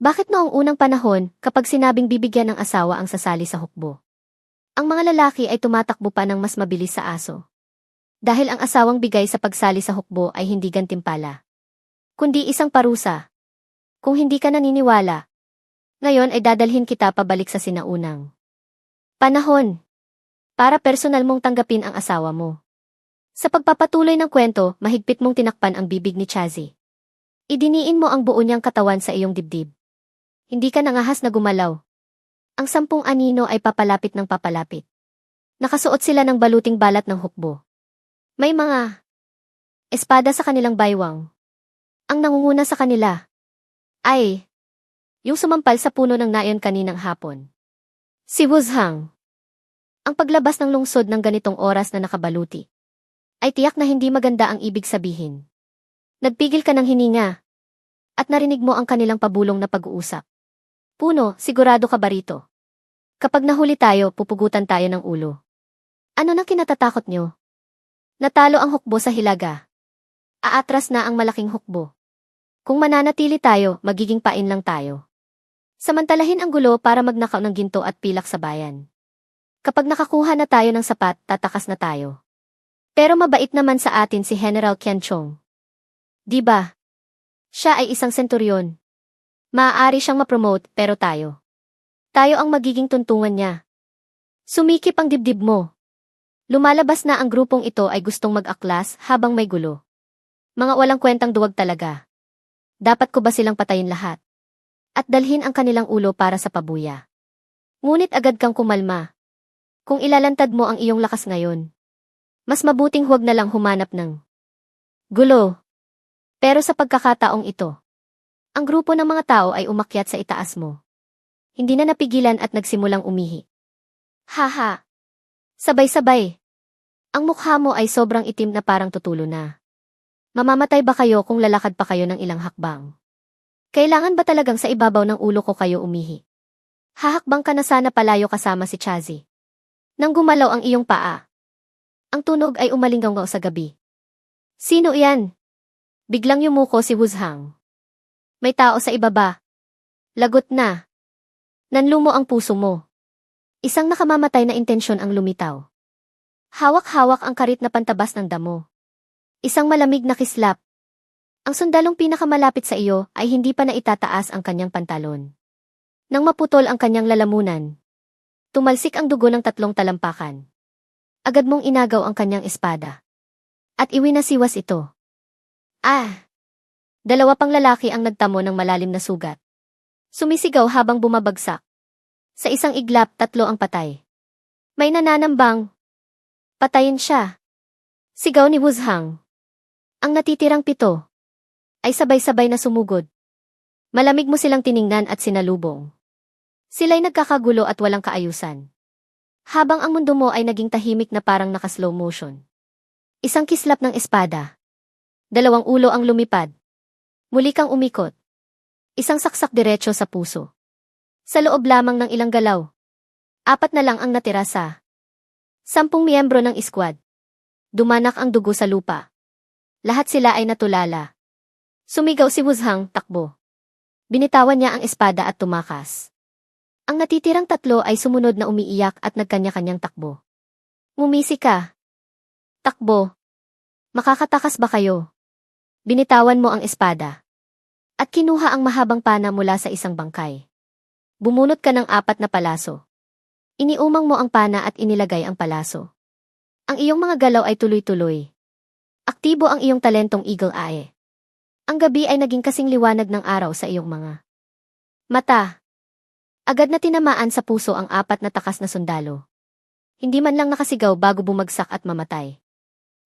Bakit noong unang panahon, kapag sinabing bibigyan ng asawa ang sasali sa hukbo, ang mga lalaki ay tumatakbo pa ng mas mabilis sa aso? Dahil ang asawang bigay sa pagsali sa hukbo ay hindi gantimpala, kundi isang parusa. Kung hindi ka naniniwala, ngayon ay dadalhin kita pabalik sa sinaunang panahon para personal mong tanggapin ang asawa mo. Sa pagpapatuloy ng kwento, mahigpit mong tinakpan ang bibig ni Chazi. Idiniin mo ang buo niyang katawan sa iyong dibdib. Hindi ka nangahas na gumalaw. Ang 10 anino ay papalapit ng papalapit. Nakasuot sila ng baluting balat ng hukbo. May mga espada sa kanilang baywang. Ang nangunguna sa kanila ay yung sumampal sa puno ng nayon kaninang hapon. Si Wuzhang. Ang paglabas ng lungsod ng ganitong oras na nakabaluti ay tiyak na hindi maganda ang ibig sabihin. Nagpigil ka ng hininga at narinig mo ang kanilang pabulong na pag-uusap. Puno, sigurado ka ba rito? Kapag nahuli tayo, pupugutan tayo ng ulo. Ano na kinatatakot nyo? Natalo ang hukbo sa hilaga. Aatras na ang malaking hukbo. Kung mananatili tayo, magiging pain lang tayo. Samantalahin ang gulo para magnakaw ng ginto at pilak sa bayan. Kapag nakakuha na tayo ng sapat, tatakas na tayo. Pero mabait naman sa atin si General Qianchong. Di ba? Siya ay isang senturyon. Maaari siyang ma-promote, pero tayo. Tayo ang magiging tuntungan niya. Sumikip ang dibdib mo. Lumalabas na ang grupong ito ay gustong mag-aklas habang may gulo. Mga walang kwentang duwag talaga. Dapat ko ba silang patayin lahat? At dalhin ang kanilang ulo para sa pabuya. Ngunit agad kang kumalma. Kung ilalantad mo ang iyong lakas ngayon, mas mabuting huwag na lang humanap ng gulo. Pero sa pagkakataong ito, ang grupo ng mga tao ay umakyat sa itaas mo. Hindi na napigilan at nagsimulang umihi. Haha! Sabay-sabay. Ang mukha mo ay sobrang itim na parang tutulo na. Mamamatay ba kayo kung lalakad pa kayo ng ilang hakbang? Kailangan ba talagang sa ibabaw ng ulo ko kayo umihi? Hahakbang ka na sana palayo kasama si Chazi. Nang gumalaw ang iyong paa, ang tunog ay umalinggaw sa gabi. Sino iyan? Biglang yumuko si Wuzhang. May tao sa ibaba. Lagot na. Nanlumo ang puso mo. Isang nakamamatay na intensyon ang lumitaw. Hawak-hawak ang karit na pantabas ng damo. Isang malamig na kislap. Ang sundalong pinakamalapit sa iyo ay hindi pa naitataas ang kanyang pantalon. Nang maputol ang kanyang lalamunan, tumalsik ang dugo ng 3 talampakan. Agad mong inagaw ang kanyang espada. At iwinasiwas ito. Ah! 2 pang lalaki ang nagtamo ng malalim na sugat. Sumisigaw habang bumabagsak. Sa isang iglap, 3 ang patay. May nananambang. Patayin siya. Sigaw ni Wuzhang. Ang natitirang 7 ay sabay-sabay na sumugod. Malamig mo silang tiningnan at sinalubong. Sila'y nagkakagulo at walang kaayusan. Habang ang mundo mo ay naging tahimik na parang naka-slow motion. Isang kislap ng espada. 2 ulo ang lumipad. Muli kang umikot. Isang saksak diretso sa puso. Sa loob lamang ng ilang galaw, 4 na lang ang natira sa 10 miyembro ng iskwad. Dumanak ang dugo sa lupa. Lahat sila ay natulala. Sumigaw si Wuzhang, takbo. Binitawan niya ang espada at tumakas. Ang natitirang 3 ay sumunod na umiiyak at nagkanya-kanyang takbo. Ngumisi ka. Takbo. Makakatakas ba kayo? Binitawan mo ang espada. At kinuha ang mahabang pana mula sa isang bangkay. Bumunot ka ng 4 na palaso. Iniumang mo ang pana at inilagay ang palaso. Ang iyong mga galaw ay tuloy-tuloy. Aktibo ang iyong talentong eagle eye. Ang gabi ay naging kasing liwanag ng araw sa iyong mga mata. Agad na tinamaan sa puso ang 4 na takas na sundalo. Hindi man lang nakasigaw bago bumagsak at mamatay.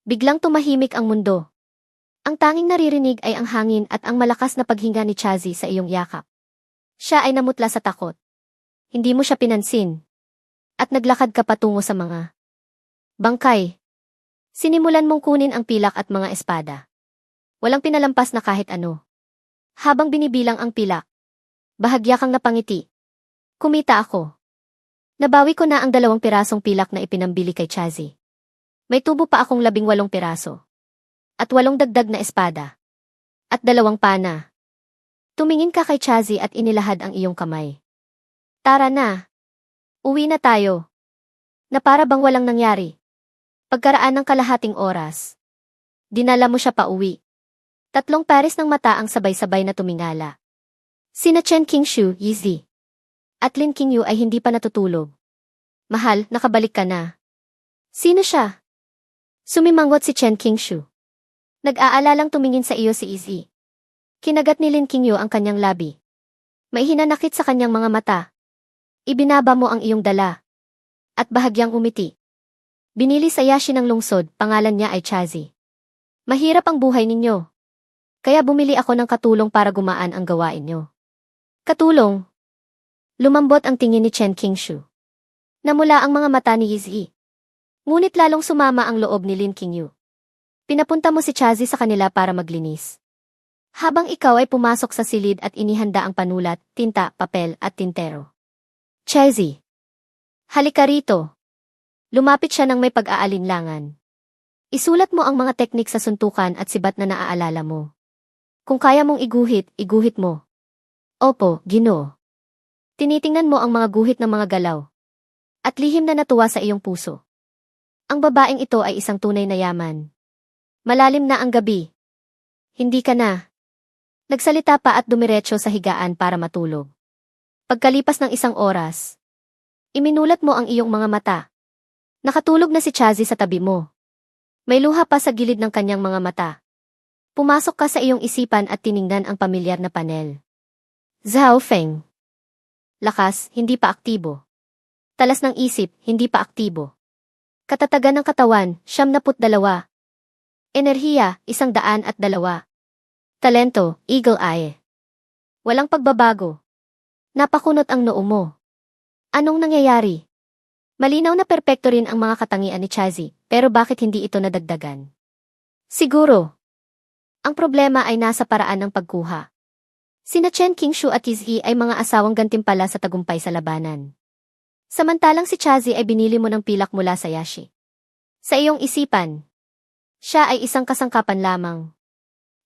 Biglang tumahimik ang mundo. Ang tanging naririnig ay ang hangin at ang malakas na paghinga ni Chazi sa iyong yakap. Siya ay namutla sa takot. Hindi mo siya pinansin. At naglakad ka patungo sa mga bangkay. Sinimulan mong kunin ang pilak at mga espada. Walang pinalampas na kahit ano. Habang binibilang ang pilak, bahagya kang napangiti. Kumita ako. Nabawi ko na ang 2 pirasong pilak na ipinambili kay Chazi. May tubo pa akong 18 piraso. At 8 dagdag na espada. At 2 pana. Tumingin ka kay Chazi at inilahad ang iyong kamay. Tara na. Uwi na tayo. Na para bang walang nangyari. Pagkaraan ng kalahating oras, dinala mo siya pa uwi. 3 pares ng mata ang sabay-sabay na tumingala. Sina Chen Qingshu, Yizi, at Lin Qingyu ay hindi pa natutulog. Mahal, nakabalik ka na. Sino siya? Sumimanggot si Chen Qingshu. Nag-aalalang tumingin sa iyo si Yizi. Kinagat ni Lin Qingyu ang kanyang labi. May hinanakit sa kanyang mga mata. Ibinaba mo ang iyong dala. At bahagyang umiti. Binili sa Yashi ng lungsod, pangalan niya ay Chazi. Mahirap ang buhay ninyo. Kaya bumili ako ng katulong para gumaan ang gawain niyo. Katulong? Lumambot ang tingin ni Chen Qingshu. Namula ang mga mata ni Yizi. Ngunit lalong sumama ang loob ni Lin Qingyu. Pinapunta mo si Chazi sa kanila para maglinis. Habang ikaw ay pumasok sa silid at inihanda ang panulat, tinta, papel at tintero. Chazi. Halika rito. Lumapit siya ng may pag-aalinlangan. Isulat mo ang mga teknik sa suntukan at sibat na naaalala mo. Kung kaya mong iguhit, iguhit mo. Opo, Ginoo. Tinitingnan mo ang mga guhit ng mga galaw. At lihim na natuwa sa iyong puso. Ang babaeng ito ay isang tunay na yaman. Malalim na ang gabi. Hindi ka na. Nagsalita pa at dumiretso sa higaan para matulog. Pagkalipas ng 1 oras, iminulat mo ang iyong mga mata. Nakatulog na si Chazi sa tabi mo. May luha pa sa gilid ng kanyang mga mata. Pumasok ka sa iyong isipan at tiningnan ang pamilyar na panel. Zhao Feng. Lakas, hindi pa aktibo. Talas ng isip, hindi pa aktibo. Katatagan ng katawan, 72. Enerhiya, 102. Talento, eagle eye. Walang pagbabago. Napakunot ang noo mo. Anong nangyayari? Malinaw na perpekto rin ang mga katangian ni Chazi, pero bakit hindi ito nadagdagan? Siguro. Ang problema ay nasa paraan ng pagkuha. Sina Chen Qingshu at Yizi ay mga asawang gantimpala sa tagumpay sa labanan. Samantalang si Chazi ay binili mo ng pilak mula sa Yashi. Sa iyong isipan, siya ay isang kasangkapan lamang.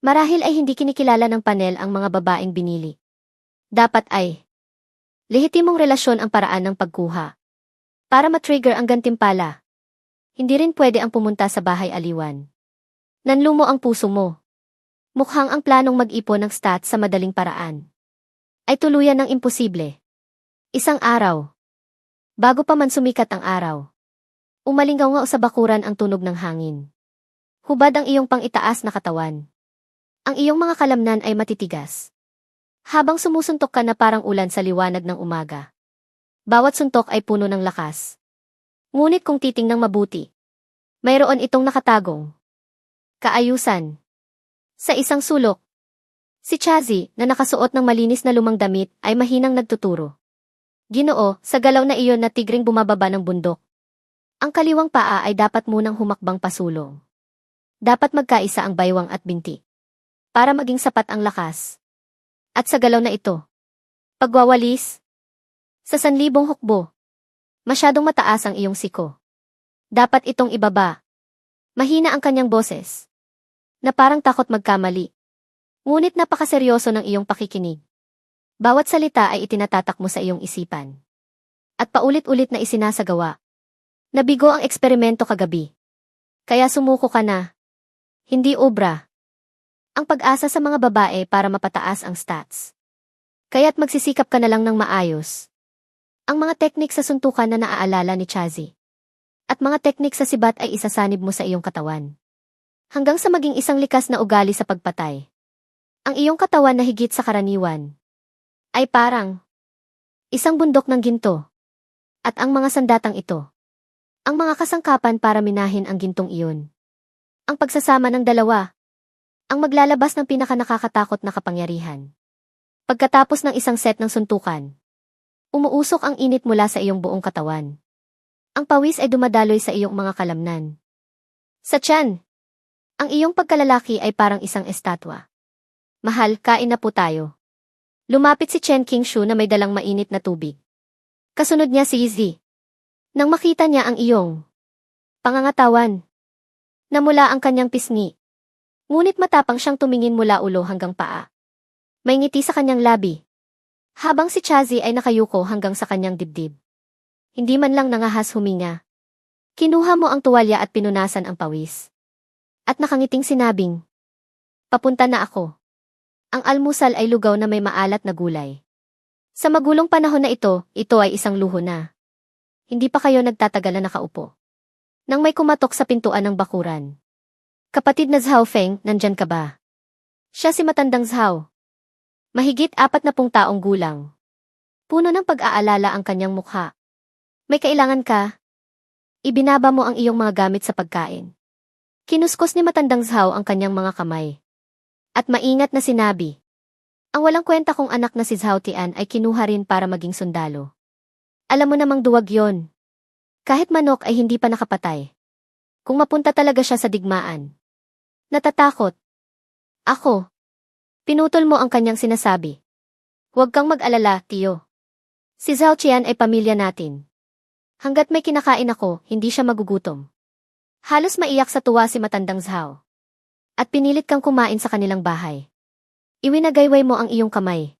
Marahil ay hindi kinikilala ng panel ang mga babaeng binili. Dapat ay lehitimong relasyon ang paraan ng pagkuha. Para matrigger ang gantimpala. Hindi rin pwede ang pumunta sa bahay aliwan. Nanlumo ang puso mo. Mukhang ang planong mag-ipon ng stats sa madaling paraan ay tuluyan ng imposible. 1 araw. Bago pa man sumikat ang araw. Umalingaw sa bakuran ang tunog ng hangin. Hubad ang iyong pang-itaas na katawan. Ang iyong mga kalamnan ay matitigas. Habang sumusuntok ka na parang ulan sa liwanag ng umaga. Bawat suntok ay puno ng lakas. Ngunit kung titingnang mabuti, mayroon itong nakatagong kaayusan. Sa isang sulok, si Chazi, na nakasuot ng malinis na lumang damit, ay mahinang nagtuturo. Ginoo, sa galaw na iyon na tigring bumababa ng bundok. Ang kaliwang paa ay dapat munang humakbang pasulong. Dapat magkaisa ang baywang at binti. Para maging sapat ang lakas. At sa galaw na ito, pagwawalis, sa 1,000 hukbo, masyadong mataas ang iyong siko. Dapat itong ibaba. Mahina ang kanyang boses, na parang takot magkamali. Ngunit napakaseryoso ng iyong pakikinig. Bawat salita ay itinatatak mo sa iyong isipan. At paulit-ulit na isinasagawa. Nabigo ang eksperimento kagabi. Kaya sumuko ka na. Hindi obra. Ang pag-asa sa mga babae para mapataas ang stats. Kaya't magsisikap ka na lang ng maayos. Ang mga teknik sa suntukan na naaalala ni Chazi. At mga teknik sa sibat ay isasanib mo sa iyong katawan. Hanggang sa maging isang likas na ugali sa pagpatay. Ang iyong katawan na higit sa karaniwan ay parang isang bundok ng ginto. At ang mga sandatang ito, ang mga kasangkapan para minahin ang gintong iyon. Ang pagsasama ng dalawa, ang maglalabas ng pinakanakakatakot na kapangyarihan. Pagkatapos ng isang set ng suntukan, umuusok ang init mula sa iyong buong katawan. Ang pawis ay dumadaloy sa iyong mga kalamnan. Sa tiyan, ang iyong pagkalalaki ay parang isang estatwa. Mahal, kain na po tayo. Lumapit si Chen Qingshu na may dalang mainit na tubig. Kasunod niya si Yizi. Nang makita niya ang iyong pangangatawan, namula ang kanyang pisngi. Ngunit matapang siyang tumingin mula ulo hanggang paa. May ngiti sa kanyang labi. Habang si Chazi ay nakayuko hanggang sa kanyang dibdib. Hindi man lang nangahas huminga. Kinuha mo ang tuwalya at pinunasan ang pawis. At nakangiting sinabing, papunta na ako. Ang almusal ay lugaw na may maalat na gulay. Sa magulong panahon na ito ay isang luho na. Hindi pa kayo nagtatagal na nakaupo. Nang may kumatok sa pintuan ng bakuran. Kapatid na Zhao Feng, nandyan ka ba? Siya si matandang Zhao. Mahigit 40 taong gulang. Puno ng pag-aalala ang kanyang mukha. May kailangan ka? Ibinaba mo ang iyong mga gamit sa pagkain. Kinuskos ni matandang Zhao ang kanyang mga kamay. At maingat na sinabi. Ang walang kwenta kong anak na si Zhao Tian ay kinuha rin para maging sundalo. Alam mo namang duwag yon. Kahit manok ay hindi pa nakapatay. Kung mapunta talaga siya sa digmaan. Natatakot. Ako. Pinutol mo ang kanyang sinasabi. Huwag kang mag-alala, tiyo. Si Zhao Qian ay pamilya natin. Hanggat may kinakain ako, hindi siya magugutom. Halos maiyak sa tuwa si matandang Zhao. At pinilit kang kumain sa kanilang bahay. Iwinagayway mo ang iyong kamay.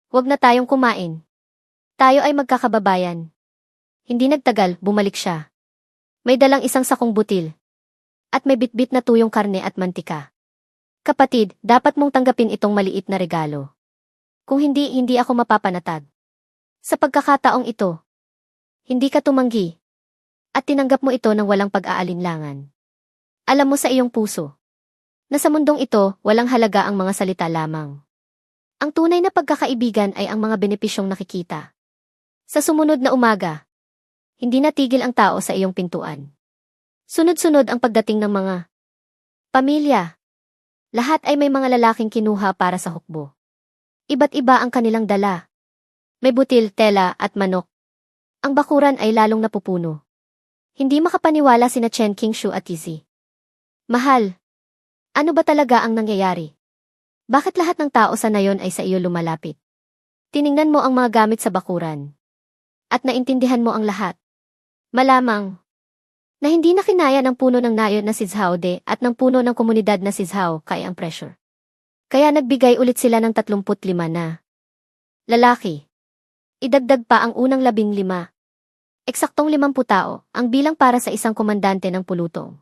Huwag na tayong kumain. Tayo ay magkakababayan. Hindi nagtagal, bumalik siya. May dalang isang sakong butil. At may bitbit na tuyong karne at mantika. Kapatid, dapat mong tanggapin itong maliit na regalo. Kung hindi, hindi ako mapapanatag. Sa pagkakataong ito, hindi ka tumanggi. At tinanggap mo ito ng walang pag-aalinlangan. Alam mo sa iyong puso na sa mundong ito, walang halaga ang mga salita lamang. Ang tunay na pagkakaibigan ay ang mga benepisyong nakikita. Sa sumunod na umaga, hindi natigil ang tao sa iyong pintuan. Sunod-sunod ang pagdating ng mga pamilya. Lahat ay may mga lalaking kinuha para sa hukbo. Iba't iba ang kanilang dala. May butil, tela at manok. Ang bakuran ay lalong napupuno. Hindi makapaniwala sina Chen Qingshu at Izzy. Mahal. Ano ba talaga ang nangyayari? Bakit lahat ng tao sa nayon ay sa iyo lumalapit? Tiningnan mo ang mga gamit sa bakuran. At naintindihan mo ang lahat. Malamang na hindi na kinaya ng puno ng nayon na si Zhao De at ng puno ng komunidad na si Zhao Kai ang pressure. Kaya nagbigay ulit sila ng 35 na lalaki. Idagdag pa ang unang 15. Eksaktong 50 tao, ang bilang para sa isang komandante ng pulutong.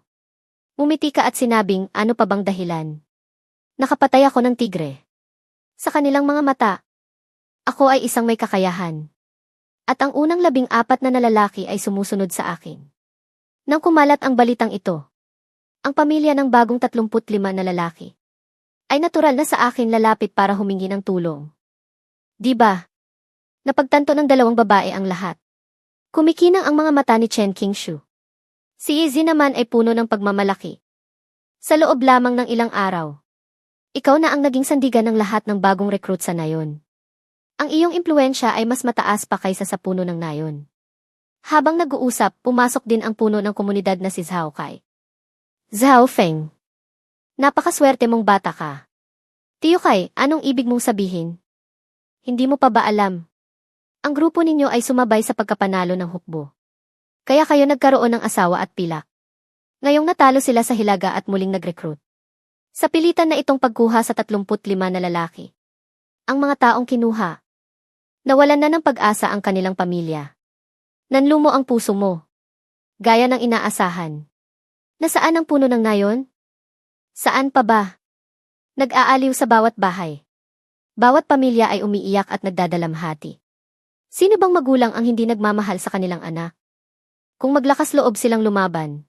Umiti ka at sinabing, ano pa bang dahilan? Nakapatay ako ng tigre. Sa kanilang mga mata, ako ay isang may kakayahan. At ang unang 14 na lalaki ay sumusunod sa akin. Nang kumalat ang balitang ito, ang pamilya ng bagong 35 na lalaki ay natural na sa akin lalapit para humingi ng tulong. Di ba? Napagtanto ng dalawang babae ang lahat. Kumikinang ang mga mata ni Chen Qingshu. Si Izzy naman ay puno ng pagmamalaki. Sa loob lamang ng ilang araw, ikaw na ang naging sandigan ng lahat ng bagong recruit sa nayon. Ang iyong impluensya ay mas mataas pa kaysa sa puno ng nayon. Habang nag-uusap, pumasok din ang puno ng komunidad na si Zhao Kai. Zhao Feng. Napakaswerte mong bata ka. Tiyo Kai, anong ibig mong sabihin? Hindi mo pa ba alam? Ang grupo ninyo ay sumabay sa pagkapanalo ng hukbo. Kaya kayo nagkaroon ng asawa at pilak. Ngayong natalo sila sa hilaga at muling nag-recruit. Sa pilitan na itong pagkuha sa 35 na lalaki. Ang mga taong kinuha. Nawalan na ng pag-asa ang kanilang pamilya. Nanlumo ang puso mo. Gaya ng inaasahan. Nasaan ang puno ng nayon? Saan pa ba? Nag-aaliw sa bawat bahay. Bawat pamilya ay umiiyak at nagdadalamhati. Sino bang magulang ang hindi nagmamahal sa kanilang anak? Kung maglakas loob silang lumaban,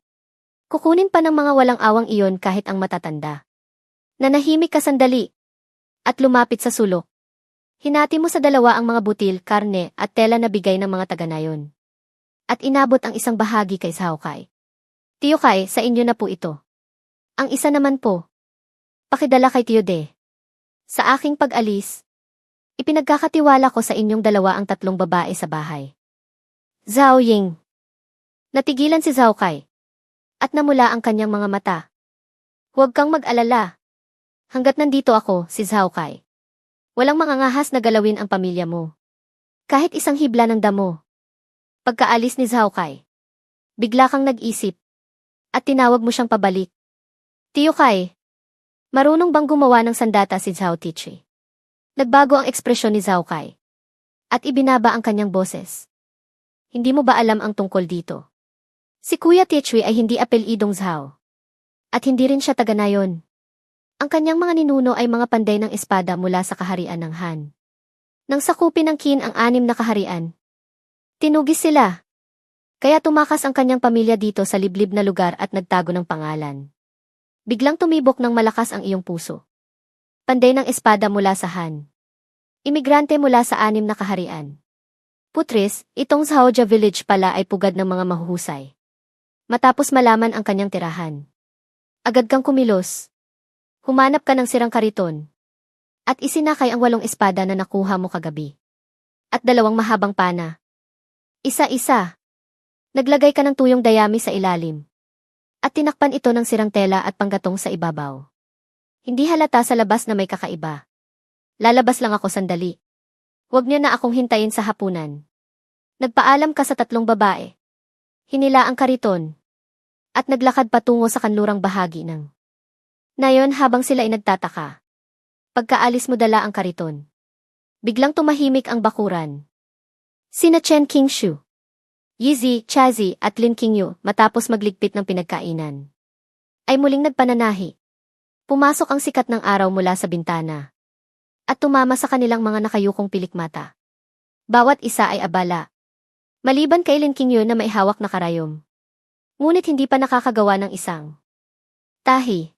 kukunin pa ng mga walang awang iyon kahit ang matatanda. Nanahimik ka sandali at lumapit sa sulok. Hinati mo sa dalawa ang mga butil, karne at tela na bigay ng mga taga-nayon. At inabot ang isang bahagi kay Zhao Kai. Tiyo Kai, sa inyo na po ito. Ang isa naman po, pakidala kay Tiyo De. Sa aking pag-alis, ipinagkakatiwala ko sa inyong dalawa ang 3 babae sa bahay. Zhao Ying. Natigilan si Zhao Kai. At namula ang kanyang mga mata. Huwag kang mag-alala. Hanggat nandito ako, si Zhao Kai. Walang mangangahas na galawin ang pamilya mo. Kahit isang hibla ng damo. Pagkaalis ni Zhao Kai, bigla kang nag-isip. At tinawag mo siyang pabalik. Tiyo Kai, marunong bang gumawa ng sandata si Zhao Tichi? Nagbago ang ekspresyon ni Zhao Kai. At ibinaba ang kanyang boses. Hindi mo ba alam ang tungkol dito? Si Kuya Tiechui ay hindi apelidong Zhao. At hindi rin siya taga-nayon. Ang kanyang mga ninuno ay mga panday ng espada mula sa kaharian ng Han. Nang sakupin ng Qin ang 6 na kaharian, tinugis sila. Kaya tumakas ang kanyang pamilya dito sa liblib na lugar at nagtago ng pangalan. Biglang tumibok ng malakas ang iyong puso. Panday ng espada mula sa Han. Imigrante mula sa 6 na kaharian. Putris, itong Zhaoja Village pala ay pugad ng mga mahuhusay. Matapos malaman ang kanyang tirahan. Agad kang kumilos. Humanap ka ng sirang kariton. At isinakay ang 8 espada na nakuha mo kagabi. At 2 mahabang pana. Isa-isa. Naglagay ka ng tuyong dayami sa ilalim. At tinakpan ito ng sirang tela at panggatong sa ibabaw. Hindi halata sa labas na may kakaiba. Lalabas lang ako sandali. Huwag niyo na akong hintayin sa hapunan. Nagpaalam ka sa 3 babae. Hinila ang kariton. At naglakad patungo sa kanlurang bahagi ng. Nayon habang sila ay nagtataka. Pagkaalis mo dala ang kariton. Biglang tumahimik ang bakuran. Sina Chen Qingshu, Yizi, Chazi at Lin Qingyu matapos magligpit ng pinagkainan. Ay muling nagpananahi. Pumasok ang sikat ng araw mula sa bintana. At tumama sa kanilang mga nakayukong pilikmata. Bawat isa ay abala. Maliban kay Lin Qingyu na may hawak na karayom. Ngunit hindi pa nakakagawa ng isang tahi.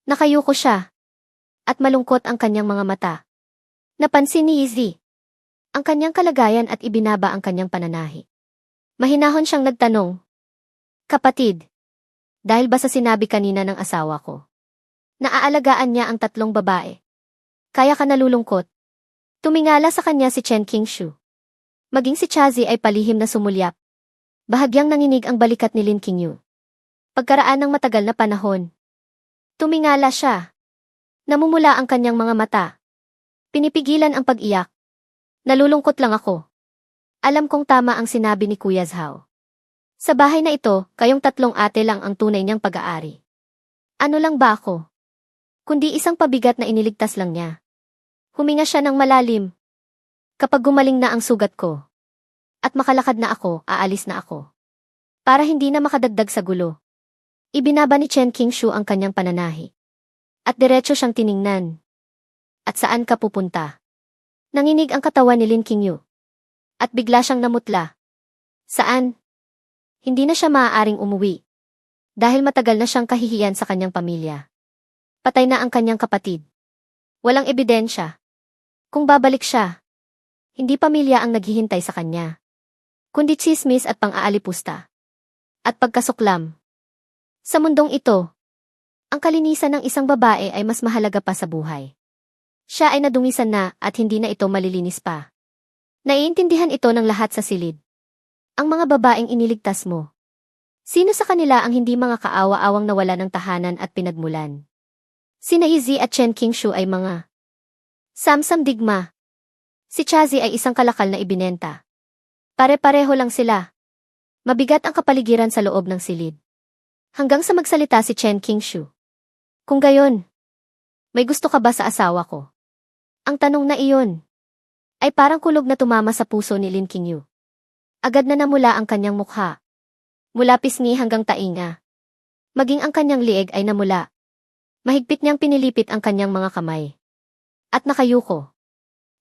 Nakayuko siya. At malungkot ang kanyang mga mata. Napansin ni Yizi ang kanyang kalagayan at ibinaba ang kanyang pananahi. Mahinahon siyang nagtanong. Kapatid, dahil ba sa sinabi kanina ng asawa ko? Naaalagaan niya ang 3 babae. Kaya ka nalulungkot? Tumingala sa kanya si Chen Qingshu. Maging si Chazi ay palihim na sumulyap. Bahagyang nanginig ang balikat ni Lin Qingyu. Pagkaraan ng matagal na panahon. Tumingala siya. Namumula ang kanyang mga mata. Pinipigilan ang pag-iyak. Nalulungkot lang ako. Alam kong tama ang sinabi ni Kuya Zhao. Sa bahay na ito, kayong 3 ate lang ang tunay niyang pag-aari. Ano lang ba ako? Kundi isang pabigat na iniligtas lang niya. Huminga siya ng malalim. Kapag gumaling na ang sugat ko. At makalakad na ako, aalis na ako. Para hindi na makadagdag sa gulo. Ibinaba ni Chen Qingshu ang kanyang pananahi. At diretso siyang tiningnan. At saan ka pupunta? Nanginig ang katawan ni Lin Qingyu. At bigla siyang namutla. Saan? Hindi na siya maaaring umuwi. Dahil matagal na siyang kahihiyan sa kanyang pamilya. Patay na ang kanyang kapatid. Walang ebidensya. Kung babalik siya, hindi pamilya ang naghihintay sa kanya. Kundi tsismis at pang-aalipusta. At pagkasuklam. Sa mundong ito, ang kalinisan ng isang babae ay mas mahalaga pa sa buhay. Siya ay nadungisan na at hindi na ito malilinis pa. Naiintindihan ito ng lahat sa silid. Ang mga babaeng iniligtas mo. Sino sa kanila ang hindi mga kaawa-awang nawala ng tahanan at pinagmulan? Sina Yizi at Chen Qingshu ay mga samsam digma. Si Chazi ay isang kalakal na ibinenta. Pare-pareho lang sila. Mabigat ang kapaligiran sa loob ng silid. Hanggang sa magsalita si Chen Qingshu. Kung gayon, may gusto ka ba sa asawa ko? Ang tanong na iyon ay parang kulog na tumama sa puso ni Lin Qingyu. Agad na namula ang kanyang mukha. Mula pisngi hanggang tainga. Maging ang kanyang lieg ay namula. Mahigpit niyang pinilipit ang kanyang mga kamay. At nakayuko.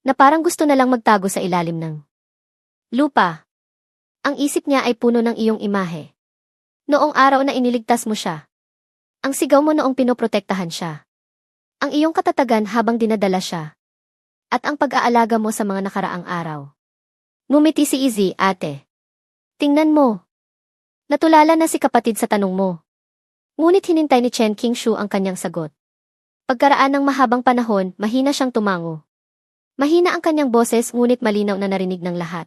Na parang gusto na lang magtago sa ilalim ng lupa. Ang isip niya ay puno ng iyong imahe. Noong araw na iniligtas mo siya. Ang sigaw mo noong pinoprotektahan siya. Ang iyong katatagan habang dinadala siya. At ang pag-aalaga mo sa mga nakaraang araw. Ngumiti si Izzy, ate. Tingnan mo. Natulala na si kapatid sa tanong mo. Ngunit hinintay ni Chen Qingshu ang kanyang sagot. Pagkaraan ng mahabang panahon, mahina siyang tumango. Mahina ang kanyang boses ngunit malinaw na narinig ng lahat.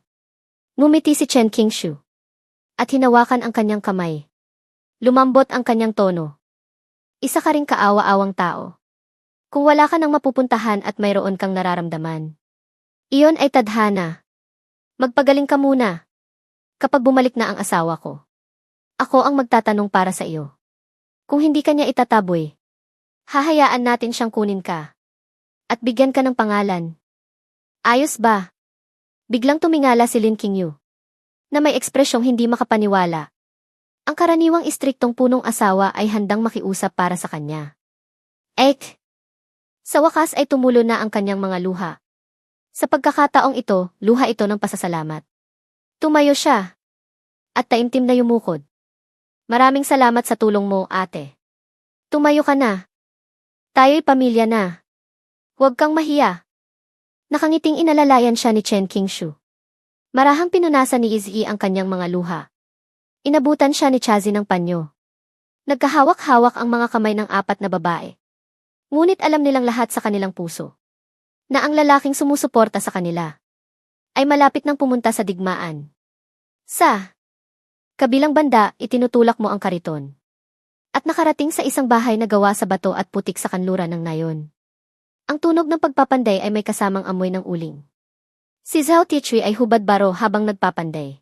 Ngumiti si Chen Qingshu. At hinawakan ang kanyang kamay. Lumambot ang kanyang tono. Isa ka ring kaawa-awang tao. Kung wala ka nang mapupuntahan at mayroon kang nararamdaman. Iyon ay tadhana. Magpagaling ka muna. Kapag bumalik na ang asawa ko. Ako ang magtatanong para sa iyo. Kung hindi kanya itataboy, hahayaan natin siyang kunin ka. At bigyan ka ng pangalan. Ayos ba? Biglang tumingala si Lin Qingyu, na may ekspresyong hindi makapaniwala. Ang karaniwang istriktong punong asawa ay handang makiusap para sa kanya. Sa wakas ay tumulo na ang kanyang mga luha. Sa pagkakataong ito, luha ito ng pasasalamat. Tumayo siya. At taimtim na yumukod. Maraming salamat sa tulong mo, ate. Tumayo ka na. Tayo'y pamilya na. Huwag kang mahiya. Nakangiting inalalayan siya ni Chen Qingshu. Marahang pinunasan ni Izzy ang kanyang mga luha. Inabutan siya ni Chazi ng panyo. Nagkahawak-hawak ang mga kamay ng apat na babae. Ngunit alam nilang lahat sa kanilang puso na ang lalaking sumusuporta sa kanila ay malapit nang pumunta sa digmaan. Sa kabilang banda, itinutulak mo ang kariton. At nakarating sa isang bahay na gawa sa bato at putik sa kanluran ng nayon. Ang tunog ng pagpapanday ay may kasamang amoy ng uling. Si Zhao Tiechui ay hubad baro habang nagpapanday.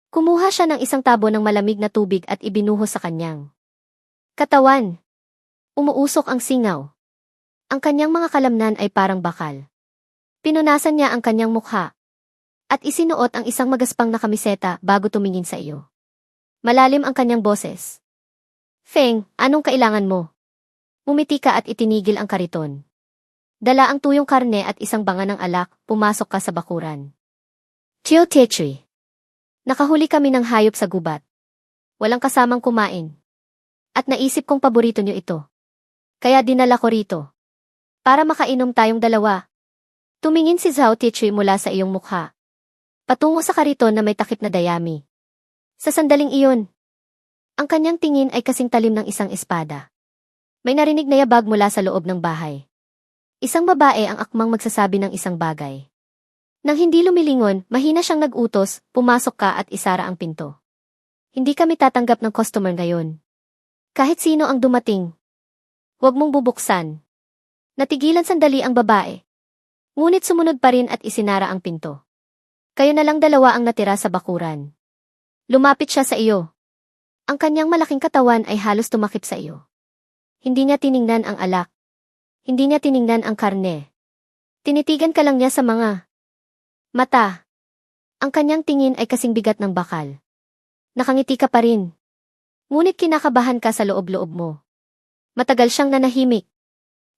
Kumuha siya ng isang tabo ng malamig na tubig at ibinuhos sa kanyang katawan. Umuusok ang singaw. Ang kanyang mga kalamnan ay parang bakal. Pinunasan niya ang kanyang mukha. At isinuot ang isang magaspang na kamiseta bago tumingin sa iyo. Malalim ang kanyang boses. Feng, anong kailangan mo? Umiti ka at itinigil ang kariton. Dala ang tuyong karne at isang banga ng alak, pumasok ka sa bakuran. Zhao Tiechui. Nakahuli kami ng hayop sa gubat. Walang kasamang kumain. At naisip kong paborito niyo ito. Kaya dinala ko rito. Para makainom tayong dalawa. Tumingin si Zhao Tiechui mula sa iyong mukha. Patungo sa kariton na may takip na dayami. Sa sandaling iyon, ang kanyang tingin ay kasing talim ng isang espada. May narinig na yabag mula sa loob ng bahay. Isang babae ang akmang magsasabi ng isang bagay. Nang hindi lumilingon, mahina siyang nag-utos, pumasok ka at isara ang pinto. Hindi kami tatanggap ng customer ngayon. Kahit sino ang dumating. Huwag mong bubuksan. Natigilan sandali ang babae. Ngunit sumunod pa rin at isinara ang pinto. Kayo na lang dalawa ang natira sa bakuran. Lumapit siya sa iyo. Ang kanyang malaking katawan ay halos tumakip sa iyo. Hindi niya tiningnan ang alak. Hindi niya tiningnan ang karne. Tinitigan ka lang niya sa mga mata. Ang kanyang tingin ay kasing bigat ng bakal. Nakangiti ka pa rin. Ngunit kinakabahan ka sa loob-loob mo. Matagal siyang nanahimik.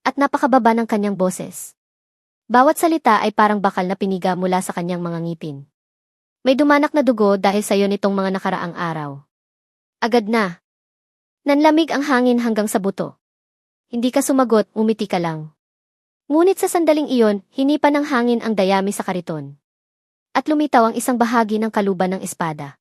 At napakababa ng kanyang boses. Bawat salita ay parang bakal na piniga mula sa kanyang mga ngipin. May dumanak na dugo dahil sa iyo nitong mga nakaraang araw. Agad na. Nanlamig ang hangin hanggang sa buto. Hindi ka sumagot, umiti ka lang. Ngunit sa sandaling iyon, hinipa ng hangin ang dayami sa kariton. At lumitaw ang isang bahagi ng kaluban ng espada.